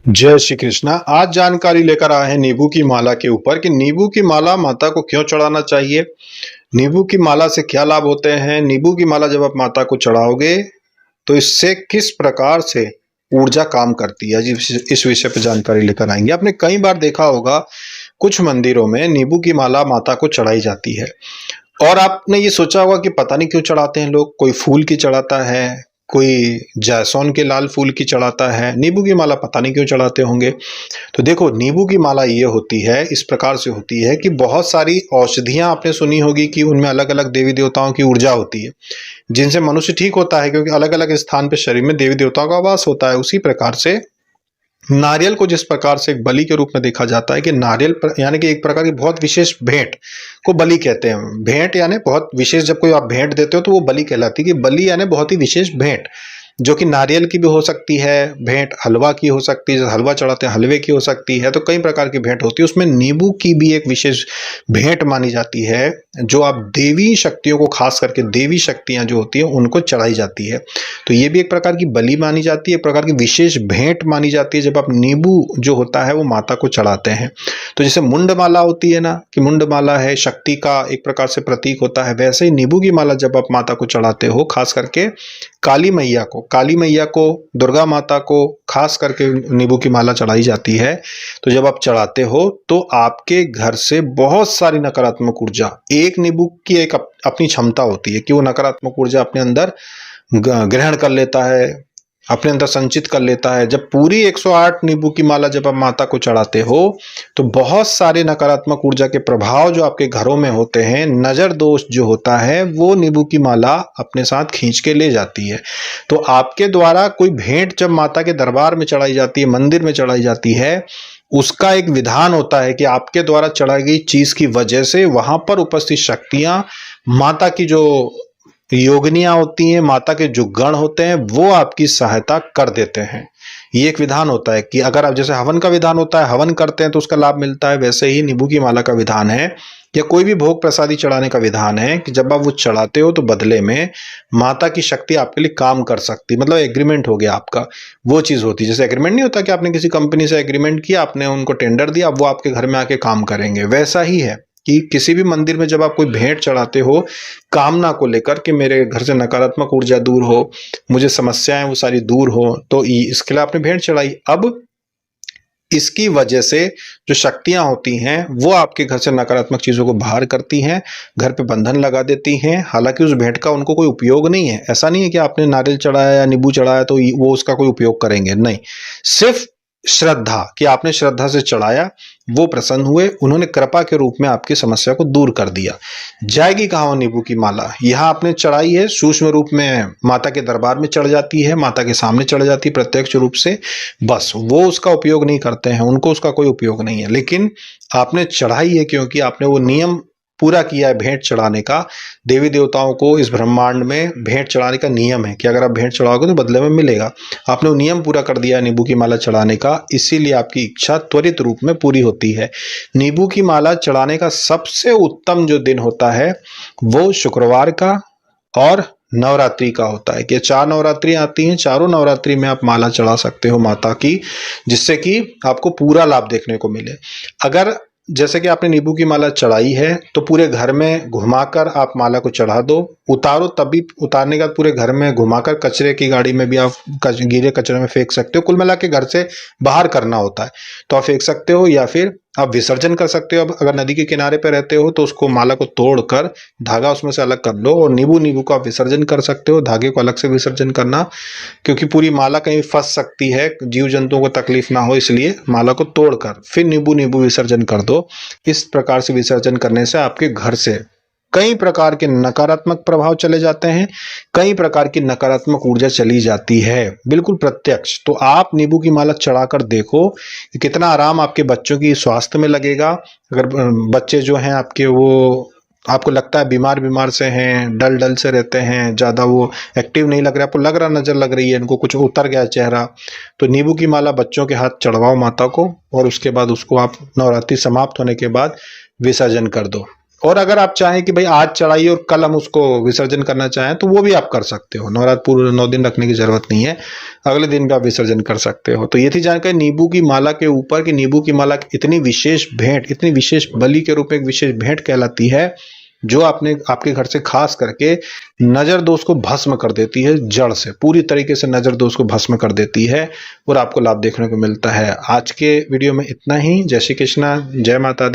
जय श्री कृष्णा। आज जानकारी लेकर आए हैं नींबू की माला के ऊपर कि नींबू की माला माता को क्यों चढ़ाना चाहिए, नींबू की माला से क्या लाभ होते हैं, नींबू की माला जब आप माता को चढ़ाओगे तो इससे किस प्रकार से ऊर्जा काम करती है, इस विषय पर जानकारी लेकर आएंगे। आपने कई बार देखा होगा कुछ मंदिरों में नींबू की माला माता को चढ़ाई जाती है और आपने ये सोचा होगा कि पता नहीं क्यों चढ़ाते हैं लोग। कोई फूल की चढ़ाता है, कोई जायसौन के लाल फूल की चढ़ाता है, नींबू की माला पता नहीं क्यों चढ़ाते होंगे। तो देखो, नींबू की माला ये होती है, इस प्रकार से होती है कि बहुत सारी औषधियां आपने सुनी होगी कि उनमें अलग अलग देवी देवताओं की ऊर्जा होती है जिनसे मनुष्य ठीक होता है, क्योंकि अलग अलग स्थान पे शरीर में देवी देवताओं का वास होता है। उसी प्रकार से नारियल को जिस प्रकार से एक बलि के रूप में देखा जाता है कि नारियल यानी कि एक प्रकार की बहुत विशेष भेंट को बलि कहते हैं। भेंट यानी बहुत विशेष, जब कोई आप भेंट देते हो तो वो बलि कहलाती है कि बलि यानी बहुत ही विशेष भेंट, जो कि नारियल की भी हो सकती है भेंट, हलवा की हो सकती है, जैसे हलवा चढ़ाते हैं हलवे की हो सकती है। तो कई प्रकार की भेंट होती है, उसमें नींबू की भी एक विशेष भेंट मानी जाती है जो आप देवी शक्तियों को, खास करके देवी शक्तियां जो होती है उनको चढ़ाई जाती है। तो ये भी एक प्रकार की बलि मानी जाती है, एक प्रकार की विशेष भेंट मानी जाती है जब आप नींबू जो होता है वो माता को चढ़ाते हैं। तो जैसे मुंड माला होती है ना, कि मुंड माला है शक्ति का एक प्रकार से प्रतीक होता है, वैसे ही नींबू की माला जब आप माता को चढ़ाते हो, खास करके काली मैया को, दुर्गा माता को खास करके नींबू की माला चढ़ाई जाती है। तो जब आप चढ़ाते हो तो आपके घर से बहुत सारी नकारात्मक ऊर्जा, एक नींबू की एक अपनी क्षमता होती है कि वो नकारात्मक ऊर्जा अपने अंदर ग्रहण कर लेता है, अपने अंदर संचित कर लेता है। जब पूरी 108 नींबू की माला जब आप माता को चढ़ाते हो तो बहुत सारे नकारात्मक ऊर्जा के प्रभाव जो आपके घरों में होते हैं, नजर दोष जो होता है, वो नींबू की माला अपने साथ खींच के ले जाती है। तो आपके द्वारा कोई भेंट जब माता के दरबार में चढ़ाई जाती है, मंदिर में चढ़ाई जाती है, उसका एक विधान होता है कि आपके द्वारा चढ़ाई गई चीज की वजह से वहां पर उपस्थित शक्तियां, माता की जो योगिनियां होती हैं, माता के जो गण होते हैं, वो आपकी सहायता कर देते हैं। ये एक विधान होता है कि अगर आप, जैसे हवन का विधान होता है, हवन करते हैं तो उसका लाभ मिलता है, वैसे ही नींबू की माला का विधान है, या कोई भी भोग प्रसादी चढ़ाने का विधान है कि जब आप वो चढ़ाते हो तो बदले में माता की शक्ति आपके लिए काम कर सकती, मतलब एग्रीमेंट हो गया आपका। वो चीज होती है, जैसे एग्रीमेंट नहीं होता कि आपने किसी कंपनी से एग्रीमेंट किया, आपने उनको टेंडर दिया, अब वो आपके घर में आके काम करेंगे। वैसा ही है कि किसी भी मंदिर में जब आप कोई भेंट चढ़ाते हो कामना को लेकर कि मेरे घर से नकारात्मक ऊर्जा दूर हो, मुझे समस्याएं वो सारी दूर हो, तो इसके लिए आपने भेंट चढ़ाई। अब इसकी वजह से जो शक्तियां होती हैं वो आपके घर से नकारात्मक चीजों को बाहर करती हैं, घर पे बंधन लगा देती हैं। हालांकि उस भेंट का उनको कोई उपयोग नहीं है, ऐसा नहीं है कि आपने नारियल चढ़ाया या नींबू चढ़ाया तो वो उसका कोई उपयोग करेंगे, नहीं। सिर्फ श्रद्धा, कि आपने श्रद्धा से चढ़ाया, वो प्रसन्न हुए, उन्होंने कृपा के रूप में आपकी समस्या को दूर कर दिया। जाएगी कहाँ नींबू की माला, यहाँ आपने चढ़ाई है, सूक्ष्म रूप में माता के दरबार में चढ़ जाती है, माता के सामने चढ़ जाती है प्रत्यक्ष रूप से, बस वो उसका उपयोग नहीं करते हैं, उनको उसका कोई उपयोग नहीं है। लेकिन आपने चढ़ाई है क्योंकि आपने वो नियम पूरा किया है भेंट चढ़ाने का। देवी देवताओं को इस ब्रह्मांड में भेंट चढ़ाने का नियम है कि अगर आप भेंट चढ़ाओगे तो बदले में मिलेगा। आपने वो नियम पूरा कर दिया है नींबू की माला चढ़ाने का, इसीलिए आपकी इच्छा त्वरित रूप में पूरी होती है। नींबू की माला चढ़ाने का सबसे उत्तम जो दिन होता है वो शुक्रवार का और नवरात्रि का होता है, कि 4 नवरात्रि आती हैं, चारों नवरात्रि में आप माला चढ़ा सकते हो माता की, जिससे कि आपको पूरा लाभ देखने को मिले। अगर जैसे कि आपने नींबू की माला चढ़ाई है तो पूरे घर में घुमाकर आप माला को चढ़ा दो, उतारो, तभी उतारने का पूरे घर में घुमाकर कचरे की गाड़ी में भी आप गीले कचरे में फेंक सकते हो। कुल मिला के घर से बाहर करना होता है तो आप फेंक सकते हो, या फिर आप विसर्जन कर सकते हो। अब अगर नदी के किनारे पे रहते हो तो उसको माला को तोड़कर धागा उसमें से अलग कर लो और नींबू को आप विसर्जन कर सकते हो। धागे को अलग से विसर्जन करना, क्योंकि पूरी माला कहीं फंस सकती है, जीव जंतुओं को तकलीफ ना हो, इसलिए माला को तोड़कर फिर नींबू विसर्जन कर दो। इस प्रकार से विसर्जन करने से आपके घर से कई प्रकार के नकारात्मक प्रभाव चले जाते हैं, कई प्रकार की नकारात्मक ऊर्जा चली जाती है, बिल्कुल प्रत्यक्ष। तो आप नींबू की माला चढ़ाकर देखो कि कितना आराम आपके बच्चों की स्वास्थ्य में लगेगा। अगर बच्चे जो हैं आपके, वो आपको लगता है बीमार से हैं, डल से रहते हैं, ज़्यादा वो एक्टिव नहीं लग रहा, आपको लग रहा, नज़र लग रही है इनको कुछ उतर गया चेहरा, तो नींबू की माला बच्चों के हाथ चढ़वाओ माता को और उसके बाद उसको आप नवरात्रि समाप्त होने के बाद विसर्जन कर दो। और अगर आप चाहें कि भाई आज चढ़ाइए और कल हम उसको विसर्जन करना चाहें तो वो भी आप कर सकते हो। नवरात्र पूरे 9 दिन रखने की जरूरत नहीं है, अगले दिन भी आप विसर्जन कर सकते हो। तो ये थी जानकारी नींबू की माला के ऊपर कि नींबू की माला इतनी विशेष भेंट, इतनी विशेष बलि के रूप में एक विशेष भेंट कहलाती है, जो आपके घर से खास करके नजर दोष को भस्म कर देती है, जड़ से पूरी तरीके से नजर दोष को भस्म कर देती है और आपको लाभ देखने को मिलता है। आज के वीडियो में इतना ही। जय श्री कृष्णा, जय माता दी।